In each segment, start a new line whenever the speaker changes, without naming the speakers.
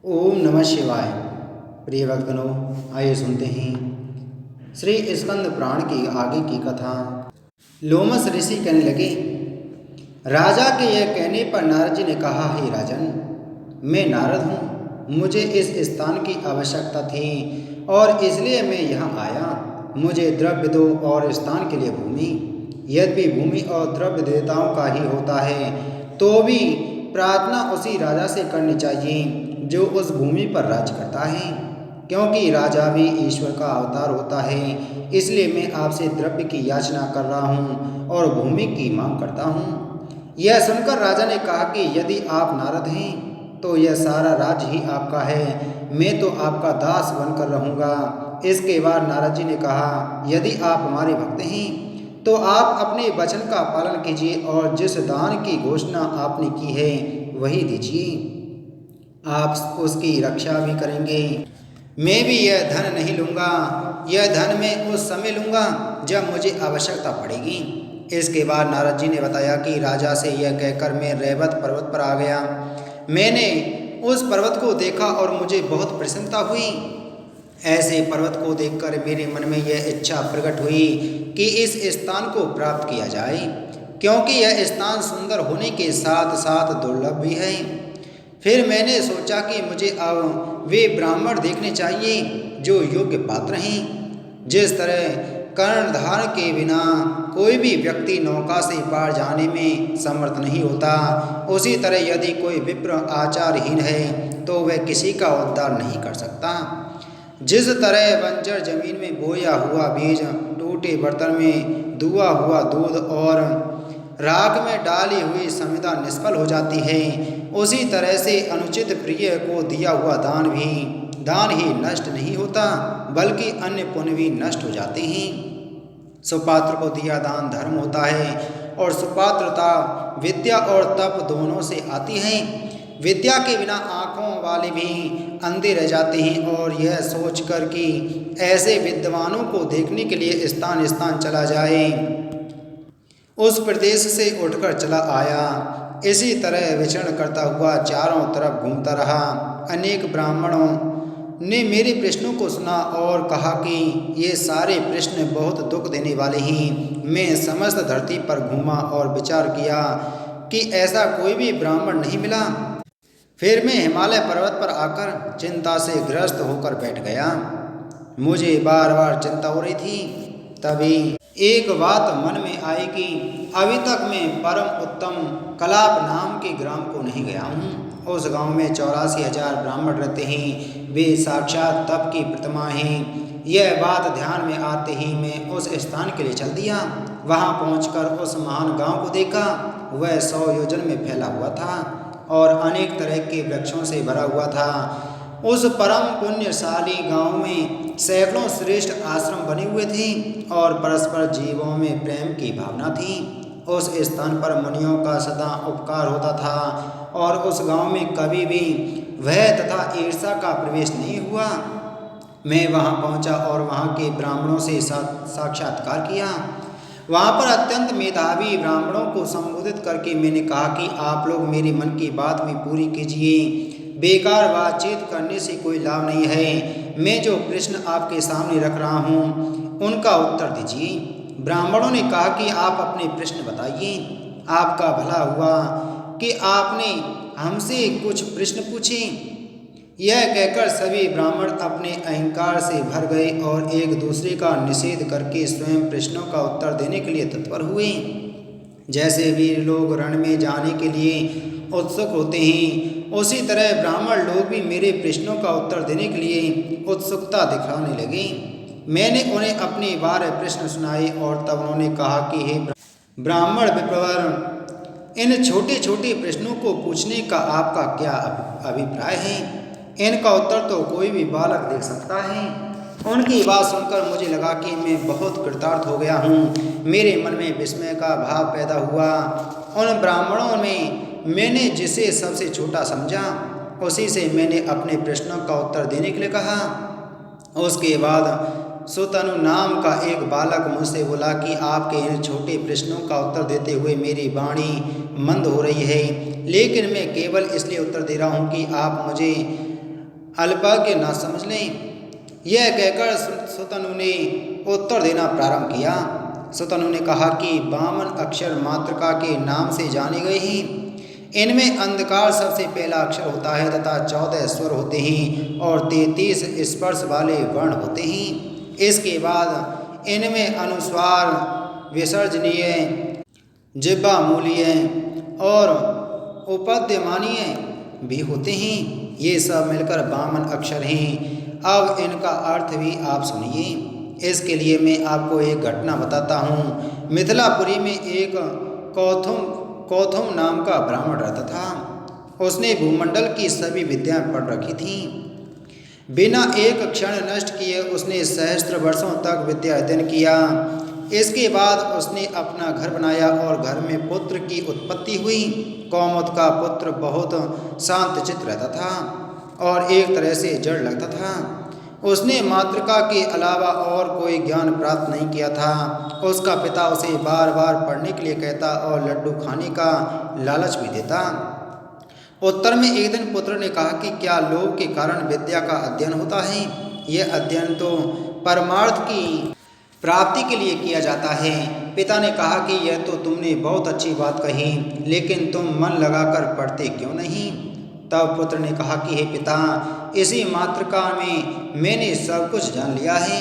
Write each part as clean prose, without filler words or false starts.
ओम नमः शिवाय। प्रिय भक्तगणों, आइए सुनते हैं श्री स्कंद पुराण की आगे की कथा। लोमस ऋषि कहने लगे, राजा के यह कहने पर नारद जी ने कहा, हे राजन, मैं नारद हूँ, मुझे इस स्थान की आवश्यकता थी और इसलिए मैं यहाँ आया। मुझे द्रव्य दो और स्थान के लिए भूमि। यद्यपि भूमि और द्रव्य देवताओं का ही होता है, तो भी प्रार्थना उसी राजा से करनी चाहिए जो उस भूमि पर राज करता है, क्योंकि राजा भी ईश्वर का अवतार होता है। इसलिए मैं आपसे द्रव्य की याचना कर रहा हूँ और भूमि की मांग करता हूँ। यह सुनकर राजा ने कहा कि यदि आप नारद हैं तो यह सारा राज्य ही आपका है, मैं तो आपका दास बनकर रहूँगा। इसके बाद नारद जी ने कहा, यदि आप हमारे भक्त हैं तो आप अपने वचन का पालन कीजिए और जिस दान की घोषणा आपने की है वही दीजिए, आप उसकी रक्षा भी करेंगे। मैं भी यह धन नहीं लूँगा, यह धन मैं उस समय लूँगा जब मुझे आवश्यकता पड़ेगी। इसके बाद नारद जी ने बताया कि राजा से यह कहकर मैं रैवत पर्वत पर आ गया। मैंने उस पर्वत को देखा और मुझे बहुत प्रसन्नता हुई। ऐसे पर्वत को देखकर मेरे मन में यह इच्छा प्रकट हुई कि इस स्थान को प्राप्त किया जाए, क्योंकि यह स्थान सुंदर होने के साथ साथ दुर्लभ भी है। फिर मैंने सोचा कि मुझे अब वे ब्राह्मण देखने चाहिए जो योग्य पात्र हैं। जिस तरह कर्णधार के बिना कोई भी व्यक्ति नौका से पार जाने में समर्थ नहीं होता, उसी तरह यदि कोई विप्र आचारहीन है तो वह किसी का उद्धार नहीं कर सकता। जिस तरह बंजर जमीन में बोया हुआ बीज टूटे बर्तन में दुआ हुआ दूध और राख में डाली हुई समिधा निष्फल हो जाती है, उसी तरह से अनुचित प्रिय को दिया हुआ दान ही नष्ट नहीं होता, बल्कि अन्य पुण्य भी नष्ट हो जाते हैं। सुपात्र को दिया दान धर्म होता है और सुपात्रता विद्या और तप दोनों से आती है। विद्या के बिना आँखों वाले भी अंधे रह जाते हैं और यह सोचकर कि ऐसे विद्वानों को देखने के लिए स्थान स्थान चला जाए, उस प्रदेश से उठकर चला आया। इसी तरह विचरण करता हुआ चारों तरफ घूमता रहा। अनेक ब्राह्मणों ने मेरे प्रश्नों को सुना और कहा कि ये सारे प्रश्न बहुत दुख देने वाले हैं। मैं समस्त धरती पर घूमा और विचार किया कि ऐसा कोई भी ब्राह्मण नहीं मिला। फिर मैं हिमालय पर्वत पर आकर चिंता से ग्रस्त होकर बैठ गया। मुझे बार बार चिंता हो रही थी। तभी एक बात मन में आई कि अभी तक मैं परम उत्तम कलाप नाम के ग्राम को नहीं गया हूँ। उस गांव में 84,000 ब्राह्मण रहते हैं। वे साक्षात तप की प्रतिमा हैं। यह बात ध्यान में आते ही मैं उस स्थान के लिए चल दिया। वहाँ पहुँचकर उस महान गांव को देखा। वह 100 योजन में फैला हुआ था और अनेक तरह के वृक्षों से भरा हुआ था। उस परम पुण्यशाली गांव में सैकड़ों श्रेष्ठ आश्रम बने हुए थे और परस्पर जीवों में प्रेम की भावना थी। उस स्थान पर मुनियों का सदा उपकार होता था और उस गांव में कभी भी भय तथा ईर्ष्या का प्रवेश नहीं हुआ। मैं वहां पहुंचा और वहां के ब्राह्मणों से साक्षात्कार किया। वहाँ पर अत्यंत मेधावी ब्राह्मणों को संबोधित करके मैंने कहा कि आप लोग मेरे मन की बात भी पूरी कीजिए। बेकार बातचीत करने से कोई लाभ नहीं है। मैं जो प्रश्न आपके सामने रख रहा हूँ उनका उत्तर दीजिए। ब्राह्मणों ने कहा कि आप अपने प्रश्न बताइए। आपका भला हुआ कि आपने हमसे कुछ प्रश्न पूछे। यह कहकर सभी ब्राह्मण अपने अहंकार से भर गए और एक दूसरे का निषेध करके स्वयं प्रश्नों का उत्तर देने के लिए तत्पर हुए। जैसे वीर लोग रण में जाने के लिए उत्सुक होते हैं, उसी तरह ब्राह्मण लोग भी मेरे प्रश्नों का उत्तर देने के लिए उत्सुकता दिखाने लगे। मैंने उन्हें अपने 12 प्रश्न सुनाए और तब उन्होंने कहा कि हे ब्राह्मण विप्रवर, इन छोटे छोटे प्रश्नों को पूछने का आपका क्या अभिप्राय है? इनका उत्तर तो कोई भी बालक दे सकता है। उनकी बात सुनकर मुझे लगा कि मैं बहुत कृतार्थ हो गया हूँ। मेरे मन में विस्मय का भाव पैदा हुआ। उन ब्राह्मणों में मैंने जिसे सबसे छोटा समझा, उसी से मैंने अपने प्रश्नों का उत्तर देने के लिए कहा। उसके बाद सुतनु नाम का एक बालक मुझसे बोला कि आपके इन छोटे प्रश्नों का उत्तर देते हुए मेरी वाणी मंद हो रही है, लेकिन मैं केवल इसलिए उत्तर दे रहा हूँ कि आप मुझे अल्पज्ञ न समझ लें। यह कहकर सुतनु ने उत्तर देना प्रारंभ किया। सुतनु ने कहा कि 52 अक्षर मातृका के नाम से जाने गए हैं। इनमें अंधकार सबसे पहला अक्षर होता है तथा 14 स्वर होते हैं और 33 स्पर्श वाले वर्ण होते हैं। इसके बाद इनमें अनुस्वार, विसर्जनीय, जिह्वा मूलीय और उपद्यमानीय भी होते हैं। ये सब मिलकर 52 अक्षर हैं। अब इनका अर्थ भी आप सुनिए। इसके लिए मैं आपको एक घटना बताता हूँ। मिथिलापुरी में एक कौथुम नाम का ब्राह्मण रहता था। उसने भूमंडल की सभी विद्याएं पढ़ रखी थीं। बिना एक क्षण नष्ट किए उसने सहस्त्र वर्षों तक विद्या अध्ययन किया। इसके बाद उसने अपना घर बनाया और घर में पुत्र की उत्पत्ति हुई। कौमुद का पुत्र बहुत शांतचित्त रहता था और एक तरह से जड़ लगता था। उसने मातृका के अलावा और कोई ज्ञान प्राप्त नहीं किया था। उसका पिता उसे बार बार पढ़ने के लिए कहता और लड्डू खाने का लालच भी देता। उत्तर में एक दिन पुत्र ने कहा कि क्या लोभ के कारण विद्या का अध्ययन होता है? यह अध्ययन तो परमार्थ की प्राप्ति के लिए किया जाता है। पिता ने कहा कि यह तो तुमने बहुत अच्छी बात कही, लेकिन तुम मन लगाकर पढ़ते क्यों नहीं? तब पुत्र ने कहा कि हे पिता, इसी मातृका में मैंने सब कुछ जान लिया है।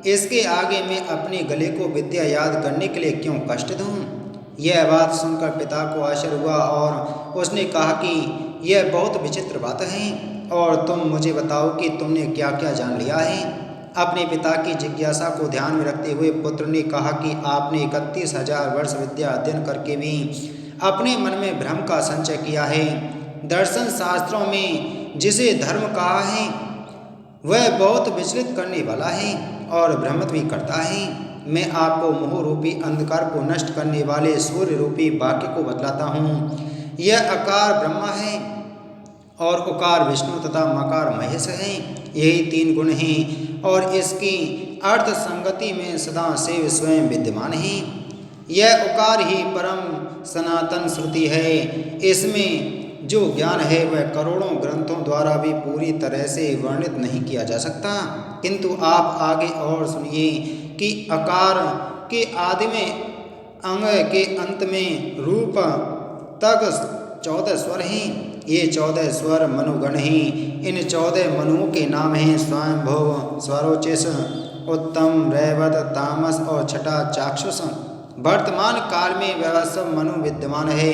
इसके आगे मैं अपने गले को विद्या याद करने के लिए क्यों कष्ट दूं? यह बात सुनकर पिता को आश्चर्य हुआ और उसने कहा कि यह बहुत विचित्र बात है और तुम मुझे बताओ कि तुमने क्या क्या जान लिया है। अपने पिता की जिज्ञासा को ध्यान में रखते हुए पुत्र ने कहा कि आपने 31,000 वर्ष विद्या अध्ययन करके भी अपने मन में भ्रम का संचय किया है। दर्शन शास्त्रों में जिसे धर्म कहा है वह बहुत विचलित करने वाला है और भ्रमित भी करता है। मैं आपको मोह रूपी अंधकार को नष्ट करने वाले सूर्य रूपी वाक्य को बतलाता हूँ। यह अकार ब्रह्मा है और उकार विष्णु तथा मकार महेश है। यही 3 गुण हैं और इसकी अर्थ संगति में सदा से स्वयं विद्यमान है। यह उकार ही परम सनातन श्रुति है। इसमें जो ज्ञान है वह करोड़ों ग्रंथों द्वारा भी पूरी तरह से वर्णित नहीं किया जा सकता। किंतु आप आगे और सुनिए कि अकार के आदि में अंग के अंत में रूप तक 14 स्वर हैं। ये 14 स्वर मनुगण हैं। इन 14 मनुओं के नाम हैं स्वयंभुव, स्वरोचिष, उत्तम, रैवत, तामस और छठा चाक्षुष। वर्तमान काल में वह सब मनु विद्यमान है।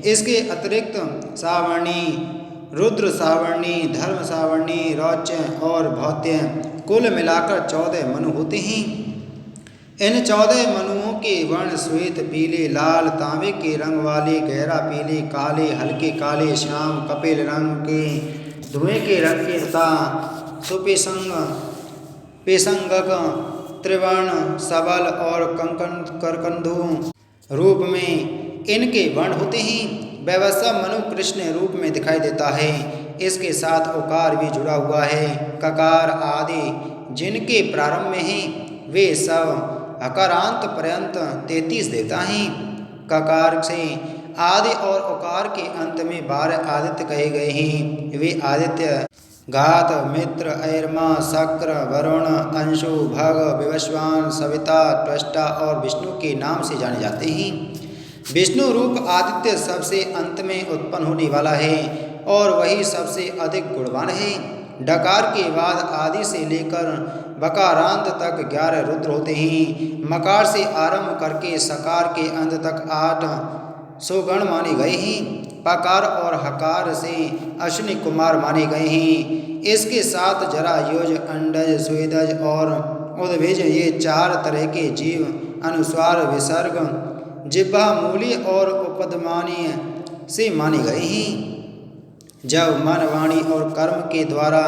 इसके अतिरिक्त सावर्णी, रुद्र सावर्णी, धर्म सावर्णी, रौच्य और भौत्य कुल मिलाकर 14 मनु होते हैं। इन 14 मनुओं के वर्ण श्वेत, पीले, लाल, तांबे के रंग वाले, गहरा पीले, काले, हल्के काले, श्याम, कपिल रंग के, धुएं के रंग के तथा पेशंगक, त्रिवर्ण, सबल और करकंधु रूप में इनके वर्ण होते हैं। वह सब मनु कृष्ण रूप में दिखाई देता है। इसके साथ उकार भी जुड़ा हुआ है। ककार आदि जिनके प्रारंभ में हैं वे सब अकारांत पर्यंत 33 देवता हैं। ककार से आदि और उकार के अंत में 12 आदित्य कहे गए हैं। वे आदित्य घात, मित्र, ऐरमा, शक्र, वरुण, अंशु, भग, विवस्वान, सविता, त्वष्टा और विष्णु के नाम से जाने जाते हैं। विष्णु रूप आदित्य सबसे अंत में उत्पन्न होने वाला है और वही सबसे अधिक गुणवान है। डकार के बाद आदि से लेकर बकारांत तक 11 रुद्र होते हैं। मकार से आरंभ करके सकार के अंत तक 8 सुगण माने गए हैं। पकार और हकार से अश्विनी कुमार माने गए हैं। इसके साथ जरा, योज, अंडज, स्वेदज और उद्भिज ये 4 तरह के जीव अनुस्वार, विसर्ग, जिह्वा, मूली और उपदमानीय से माने गए हैं। जब मन, वाणी और कर्म के द्वारा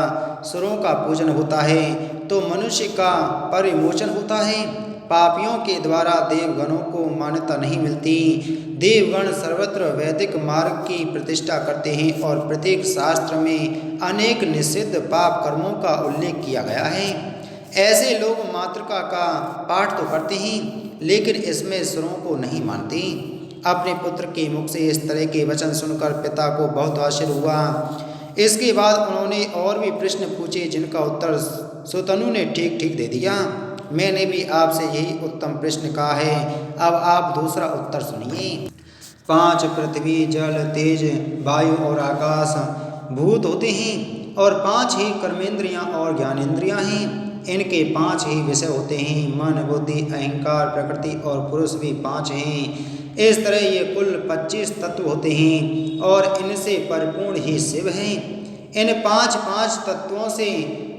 सुरों का पूजन होता है तो मनुष्य का परिमोचन होता है। पापियों के द्वारा देवगणों को मान्यता नहीं मिलती। देवगण सर्वत्र वैदिक मार्ग की प्रतिष्ठा करते हैं और प्रत्येक शास्त्र में अनेक निषिद्ध पाप कर्मों का उल्लेख किया गया है। ऐसे लोग मातृका का पाठ तो करते हैं लेकिन इसमें सुरों को नहीं मानते। अपने पुत्र के मुख से इस तरह के वचन सुनकर पिता को बहुत आश्चर्य हुआ। इसके बाद उन्होंने और भी प्रश्न पूछे, जिनका उत्तर सुतनु ने ठीक ठीक दे दिया। मैंने भी आपसे यही उत्तम प्रश्न कहा है, अब आप दूसरा उत्तर सुनिए। 5 पृथ्वी, जल, तेज, वायु और आकाश भूत होते हैं और 5 ही कर्मेंद्रियां और ज्ञानेंद्रियां हैं। इनके 5 ही विषय होते हैं। मन, बुद्धि, अहंकार, प्रकृति और पुरुष भी 5 हैं। इस तरह ये कुल 25 तत्व होते हैं और इनसे परिपूर्ण ही शिव हैं। इन 5 तत्वों से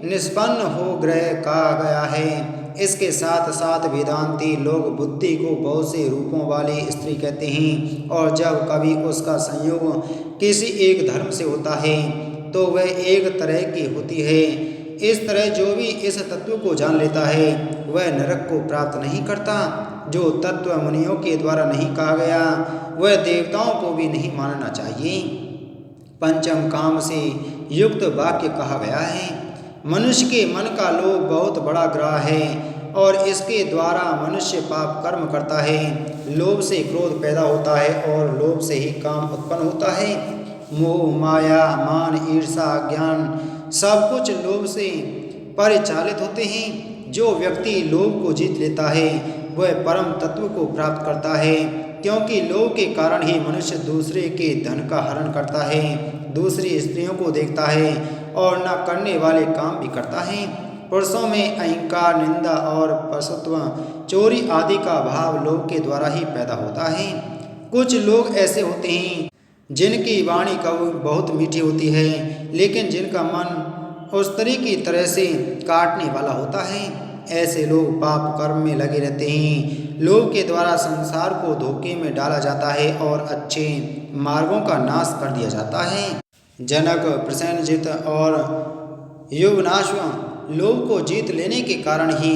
निष्पन्न हो ग्रह कहा गया है। इसके साथ साथ वेदांती लोग बुद्धि को बहुत से रूपों वाली स्त्री कहते हैं और जब कभी उसका संयोग किसी एक धर्म से होता है तो वह एक तरह की होती है। इस तरह जो भी इस तत्व को जान लेता है वह नरक को प्राप्त नहीं करता। जो तत्व मुनियों के द्वारा नहीं कहा गया वह देवताओं को भी नहीं मानना चाहिए। पंचम काम से युक्त वाक्य कहा गया है। मनुष्य के मन का लोभ बहुत बड़ा ग्रह है और इसके द्वारा मनुष्य पाप कर्म करता है। लोभ से क्रोध पैदा होता है और लोभ से ही काम उत्पन्न होता है। मोह, माया, मान, ईर्षा, ज्ञान सब कुछ लोभ से परिचालित होते हैं। जो व्यक्ति लोभ को जीत लेता है वह परम तत्व को प्राप्त करता है, क्योंकि लोभ के कारण ही मनुष्य दूसरे के धन का हरण करता है, दूसरी स्त्रियों को देखता है और न करने वाले काम भी करता है। पुरुषों में अहंकार, निंदा और पशुत्व, चोरी आदि का भाव लोभ के द्वारा ही पैदा होता है। कुछ लोग ऐसे होते हैं जिनकी वाणी कभी बहुत मीठी होती है लेकिन जिनका मन उस तरह की तरह से काटने वाला होता है। ऐसे लोग पाप कर्म में लगे रहते हैं। लोभ के द्वारा संसार को धोखे में डाला जाता है और अच्छे मार्गों का नाश कर दिया जाता है। जनक, प्रसेनजित और युवनाश्व लोभ को जीत लेने के कारण ही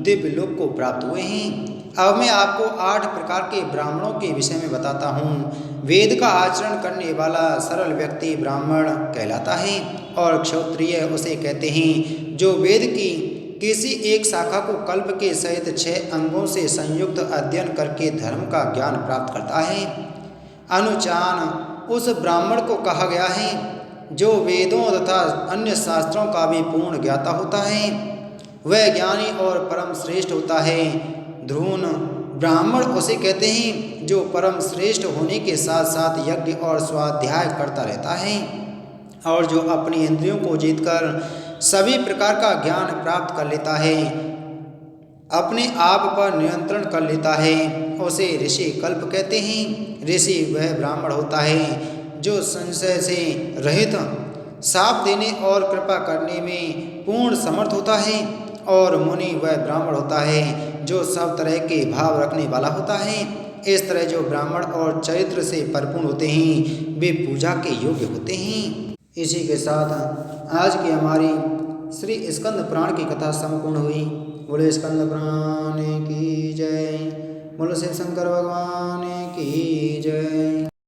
दिव्य लोक को प्राप्त हुए हैं। अब मैं आपको 8 प्रकार के ब्राह्मणों के विषय में बताता हूँ। वेद का आचरण करने वाला सरल व्यक्ति ब्राह्मण कहलाता है और क्षत्रिय उसे कहते हैं जो वेद की किसी एक शाखा को कल्प के सहित 6 अंगों से संयुक्त अध्ययन करके धर्म का ज्ञान प्राप्त करता है। अनुचान उस ब्राह्मण को कहा गया है जो वेदों तथा अन्य शास्त्रों का भी पूर्ण ज्ञाता होता है। वह ज्ञानी और परम श्रेष्ठ होता है। ध्रुवन ब्राह्मण उसे कहते हैं जो परम श्रेष्ठ होने के साथ साथ यज्ञ और स्वाध्याय करता रहता है और जो अपनी इंद्रियों को जीतकर सभी प्रकार का ज्ञान प्राप्त कर लेता है, अपने आप पर नियंत्रण कर लेता है, उसे ऋषि कल्प कहते हैं। ऋषि वह ब्राह्मण होता है जो संशय से रहित, साप देने और कृपा करने में पूर्ण समर्थ होता है और मुनि वह ब्राह्मण होता है जो सब तरह के भाव रखने वाला होता है। इस तरह जो ब्राह्मण और चरित्र से परिपूर्ण होते हैं वे पूजा के योग्य होते हैं। इसी के साथ आज की हमारी श्री स्कंद पुराण की कथा संपूर्ण हुई। बोले स्कंद पुराण की जय। बोलो शिव शंकर भगवान की जय।